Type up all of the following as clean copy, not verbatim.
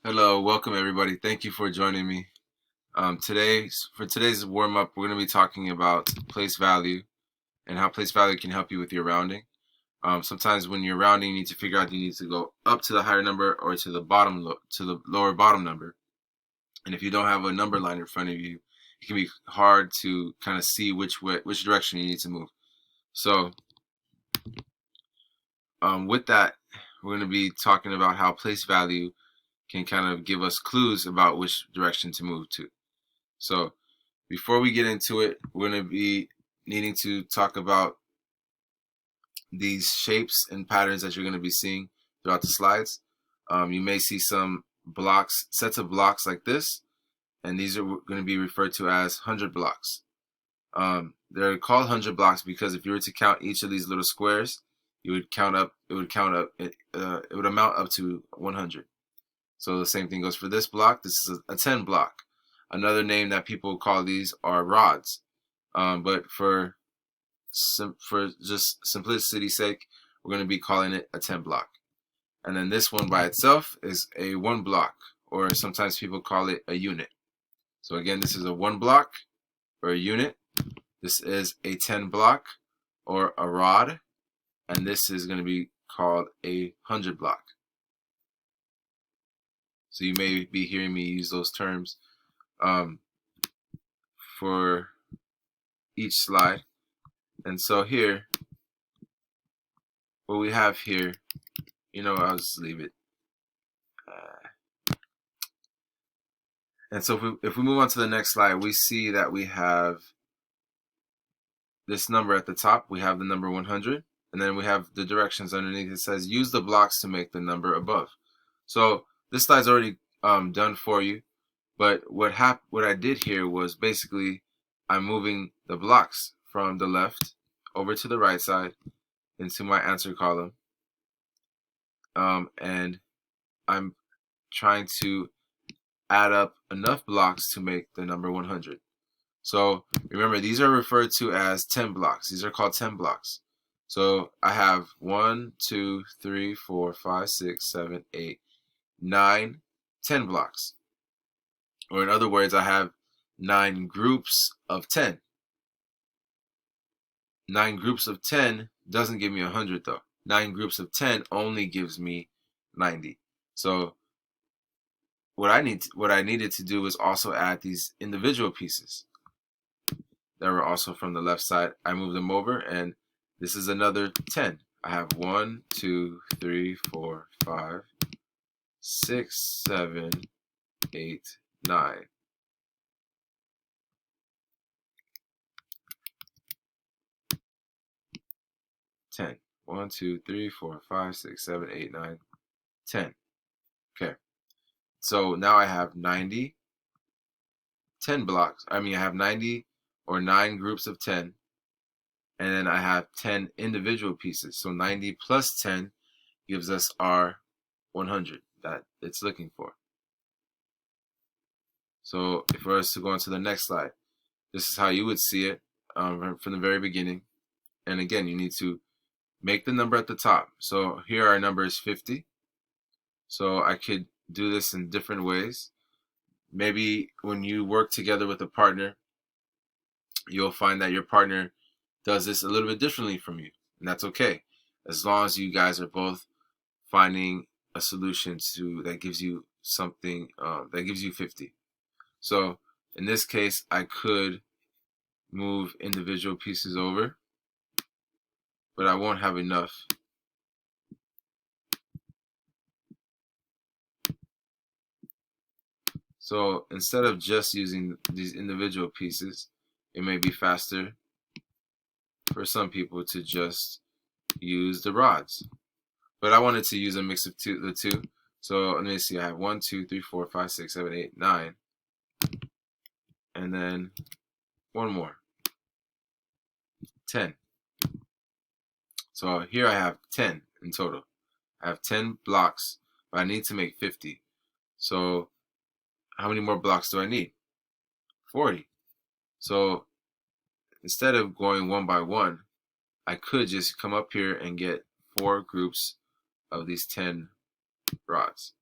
Hello, welcome everybody. Thank you for joining me. For today's warm up, we're going to be talking about place value and how place value can help you with your rounding. Sometimes when you're rounding, you need to figure out you need to go up to the higher number or to the lower bottom number. And if you don't have a number line in front of you, it can be hard to kind of see which direction you need to move. So, with that, we're going to be talking about how place value can kind of give us clues about which direction to move to. So before we get into it, we're going to be needing to talk about these shapes and patterns that you're going to be seeing throughout the slides. You may see some sets of blocks like this, and these are going to be referred to as 100 blocks. They're called 100 blocks because if you were to count each of these little squares, it would amount up to 100. So the same thing goes for this block. This is a 10 block. Another name that people call these are rods. But for just simplicity's sake, we're going to be calling it a 10 block. And then this one by itself is a 1 block, or sometimes people call it a unit. So again, this is a 1 block or a unit. This is a 10 block or a rod. And this is going to be called a 100 block. So you may be hearing me use those terms for each slide. And so here, what we have here, I'll just leave it. And so if we move on to the next slide, we see that we have this number at the top. We have the number 100, and then we have the directions underneath. It says use the blocks to make the number above. So this slide's already done for you, but what I did here was basically I'm moving the blocks from the left over to the right side into my answer column, and I'm trying to add up enough blocks to make the number 100. So remember, these are referred to as 10 blocks. These are called 10 blocks. So I have 1, 2, 3, 4, 5, 6, 7, 8, 9, 10 blocks. Or in other words, I have 9 groups of 10. 9 groups of 10 doesn't give me 100 though. 9 groups of 10 only gives me 90. So what I needed to do was also add these individual pieces that were also from the left side. I moved them over, and this is another 10. I have 1, 2, 3, 4, 5, 6, 7, 8, 9. Ten. 1, 2, 3, 4, 5, 6, 7, 8, 9, 10. Okay. So now I have 90 10 blocks. I have 90 or 9 groups of 10. And then I have 10 individual pieces. So 90 plus 10 gives us our 100 that it's looking for. So if we were to go on to the next slide, this is how you would see it from the very beginning. And again, you need to make the number at the top. So here our number is 50. So I could do this in different ways. Maybe when you work together with a partner, you'll find that your partner does this a little bit differently from you. And that's okay, as long as you guys are both finding a solution that gives you something that gives you 50. So in this case, I could move individual pieces over, but I won't have enough. So instead of just using these individual pieces, it may be faster for some people to just use the rods. But I wanted to use a mix of the two. So let me see, I have 1, 2, 3, 4, 5, 6, 7, 8, 9. And then one more. 10. So here I have 10 in total. I have 10 blocks, but I need to make 50. So how many more blocks do I need? 40. So instead of going one by one, I could just come up here and get 4 groups of these 10 rods.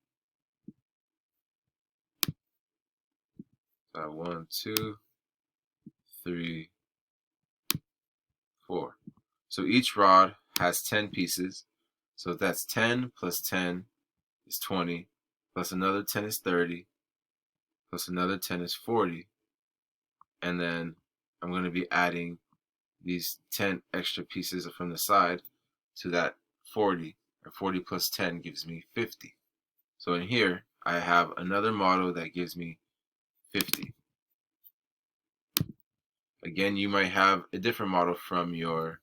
1, 2, 3, 4. So each rod has 10 pieces. So that's 10 plus 10 is 20, plus another 10 is 30, plus another 10 is 40. And then I'm going to be adding these 10 extra pieces from the side to that 40, or 40 plus 10 gives me 50. So in here, I have another model that gives me 50. Again, you might have a different model from your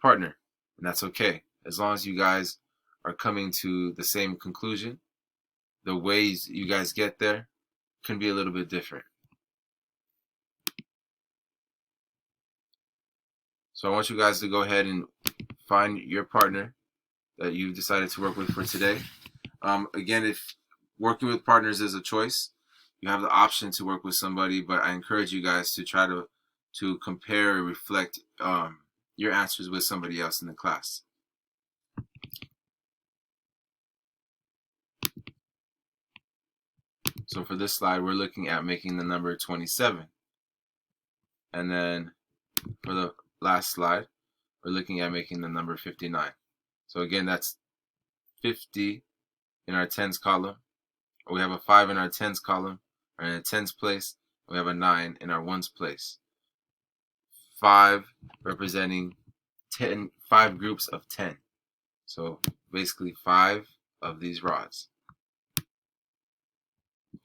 partner, and that's okay. As long as you guys are coming to the same conclusion, the ways you guys get there can be a little bit different. So I want you guys to go ahead and find your partner that you've decided to work with for today. Again, if working with partners is a choice, you have the option to work with somebody, but I encourage you guys to try to compare or reflect your answers with somebody else in the class. So for this slide, we're looking at making the number 27. And then for the last slide, we're looking at making the number 59. So again, that's 50 in our tens column. We have a 5 in our tens column, or in a tens place. We have a 9 in our ones place. 5 representing 5 groups of 10. So basically 5 of these rods.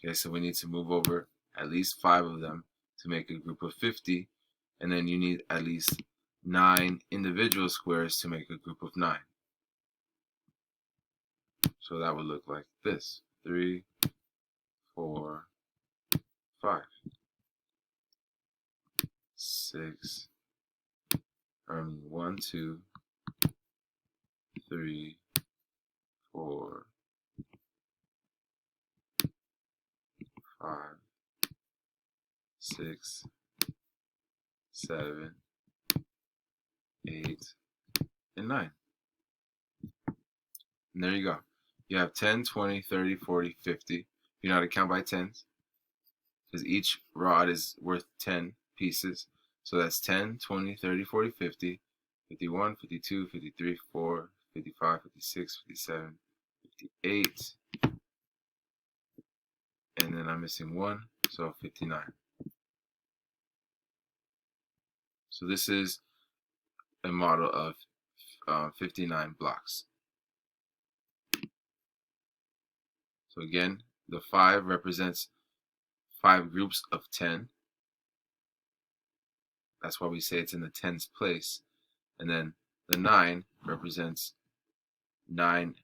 Okay, so we need to move over at least 5 of them to make a group of 50, and then you need at least 9 individual squares to make a group of 9. So that would look like this: 3, 4, 5, 6, 1, 2, 3, 4, 5, 6, 7, 8, and 9. And there you go. You have 10, 20, 30, 40, 50. You know how to count by tens, because each rod is worth 10 pieces. So that's 10, 20, 30, 40, 50, 51, 52, 53, 54, 55, 56, 57, 58. And then I'm missing 1, so 59. So this is a model of 59 blocks. So again, the 5 represents 5 groups of 10. That's why we say it's in the tens place. And then the 9 represents 9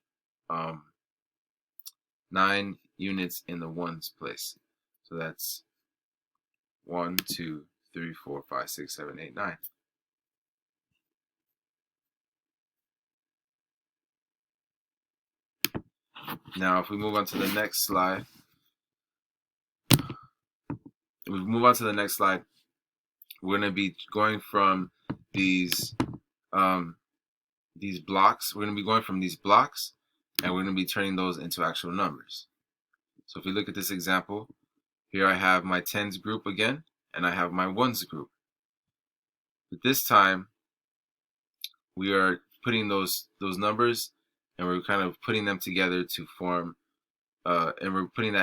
units in the ones place. So that's 1, 2, 3, 4, 5, 6, 7, 8, 9. Now, if we move on to the next slide, we're going to be going from these blocks. We're going to be going from these blocks, and we're going to be turning those into actual numbers. So if you look at this example, here I have my tens group again, and I have my ones group. But this time, we are putting those numbers, and we're kind of putting them together to form, and we're putting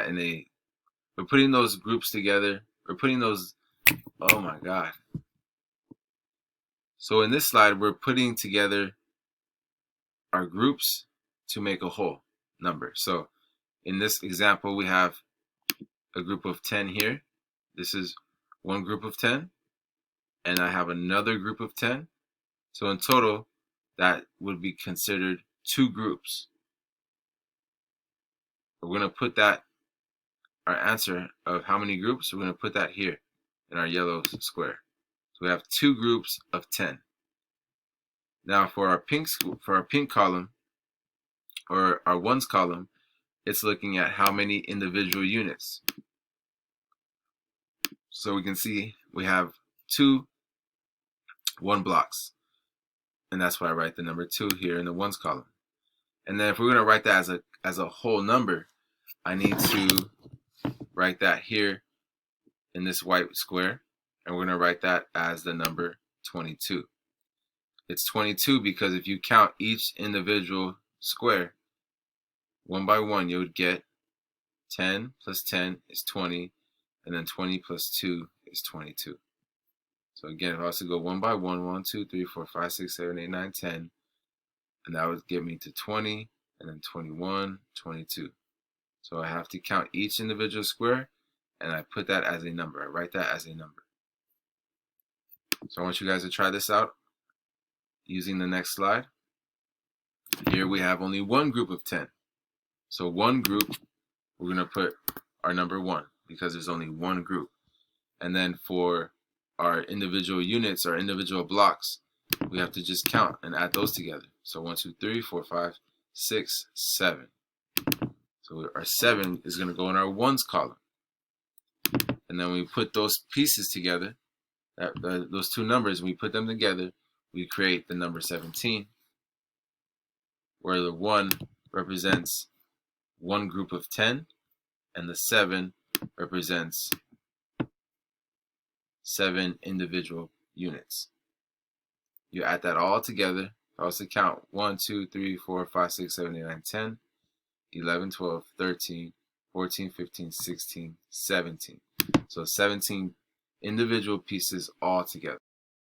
those groups together. We're putting those, oh my God. So in this slide, we're putting together our groups to make a whole number. So in this example, we have a group of 10 here. This is one group of 10, and I have another group of 10. So in total, that would be considered 2 groups. We're going to put that, our answer of how many groups, we're going to put that here in our yellow square. So we have 2 groups of 10. Now for our pink column, or our ones column, it's looking at how many individual units. So we can see we have 2 1 blocks. And that's why I write the number 2 here in the ones column. And then if we're going to write that as a whole number, I need to write that here in this white square, and we're going to write that as the number 22. It's 22 because if you count each individual square one by one, you would get 10 plus 10 is 20, and then 20 plus 2 is 22. So again, if I was to go one by one, 1, 2, 3, 4, 5, 6, 7, 8, 9, 10, and that would get me to 20, and then 21, 22. So I have to count each individual square, and I put that as a number. I write that as a number. So I want you guys to try this out using the next slide. Here we have only one group of 10. So one group, we're going to put our number 1 because there's only one group. And then for our individual units, our individual blocks, we have to just count and add those together. So 1, 2, 3, 4, 5, 6, 7. So our 7 is going to go in our ones column. And then we put those pieces together, those two numbers, we put them together, we create the number 17, where the 1 represents one group of 10, and the 7 represents 7 individual units. You add that all together. I also count 1, 2, 3, 4, 5, 6, 7, 8, 9, 10, 11, 12, 13, 14, 15, 16, 17. So 17 individual pieces all together.